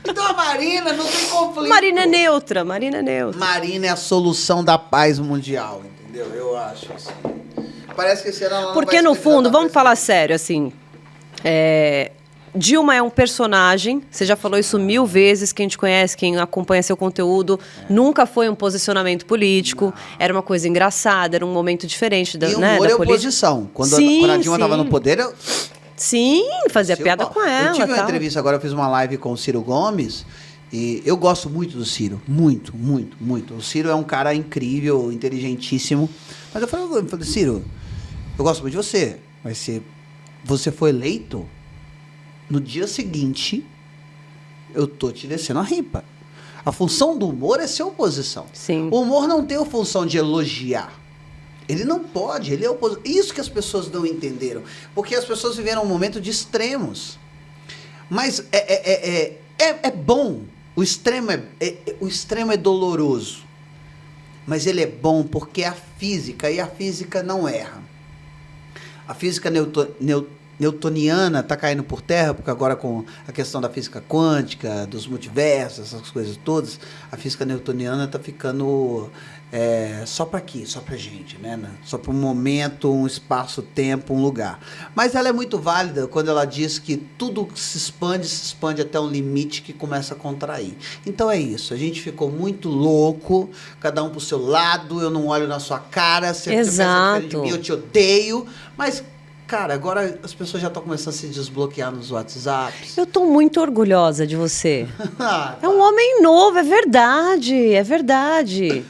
Então a Marina não tem conflito. Marina é neutra. Marina é a solução da paz mundial, entendeu? Eu acho assim. Parece que esse ano ela não Porque, vai no se fundo, candidatar vamos falar sério, assim... Dilma é um personagem, você já falou isso 1000 vezes, quem te conhece, quem acompanha seu conteúdo, nunca foi um posicionamento político, era uma coisa engraçada, era um momento diferente da, E o né, humor da é política. oposição. Quando Sim, a Dilma estava sim. no poder, eu... Sim, fazia piada com ela. Eu tive uma tal. entrevista agora, eu fiz uma live com o Ciro Gomes, e eu gosto muito do Ciro. Muito, muito, muito. O Ciro é um cara incrível, inteligentíssimo. Mas eu falei, Ciro, eu gosto muito de você, mas se você foi eleito... No dia seguinte, eu tô te descendo a ripa. A função do humor é ser oposição. Sim. O humor não tem a função de elogiar. Ele não pode, ele é oposição. Isso que as pessoas não entenderam. Porque as pessoas viveram um momento de extremos. Mas é bom. O extremo é doloroso. Mas ele é bom porque é a física, e a física não erra. A física newtoniana está caindo por terra, porque agora com a questão da física quântica, dos multiversos, essas coisas todas, a física newtoniana está ficando só para aqui, só para gente, né? Só para um momento, um espaço, tempo, um lugar. Mas ela é muito válida quando ela diz que tudo que se expande até um limite que começa a contrair. Então é isso, a gente ficou muito louco, cada um pro seu lado, eu não olho na sua cara, você pensa diferente de mim, eu te odeio, mas... Cara, agora as pessoas já estão começando a se desbloquear nos WhatsApps. Eu tô muito orgulhosa de você. É um homem novo, é verdade, é verdade.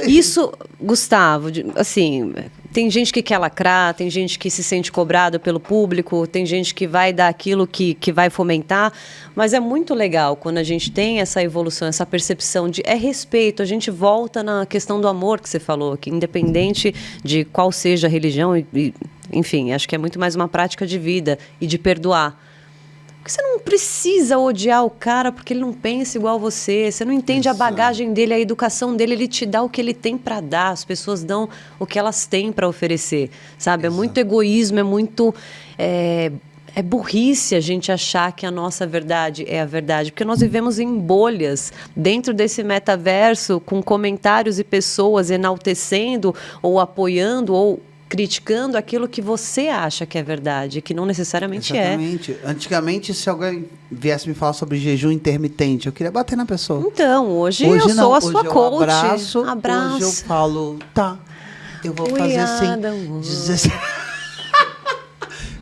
Isso, Gustavo, assim, tem gente que quer lacrar, tem gente que se sente cobrada pelo público, tem gente que vai dar aquilo que vai fomentar, mas é muito legal quando a gente tem essa evolução, essa percepção de respeito. A gente volta na questão do amor que você falou, que independente de qual seja a religião, enfim, acho que é muito mais uma prática de vida e de perdoar. Porque você não precisa odiar o cara porque ele não pensa igual você. Você não entende a bagagem dele, a educação dele. Ele te dá o que ele tem para dar. As pessoas dão o que elas têm para oferecer, sabe? Exato. É muito egoísmo, é muito... É burrice a gente achar que a nossa verdade é a verdade. Porque nós vivemos em bolhas dentro desse metaverso com comentários e pessoas enaltecendo ou apoiando ou criticando aquilo que você acha que é verdade, que não necessariamente Exatamente. Antigamente, se alguém viesse me falar sobre jejum intermitente, eu queria bater na pessoa. Então, hoje eu não, sou a hoje sua eu coach. abraço. Hoje eu falo, tá, eu vou fazer assim.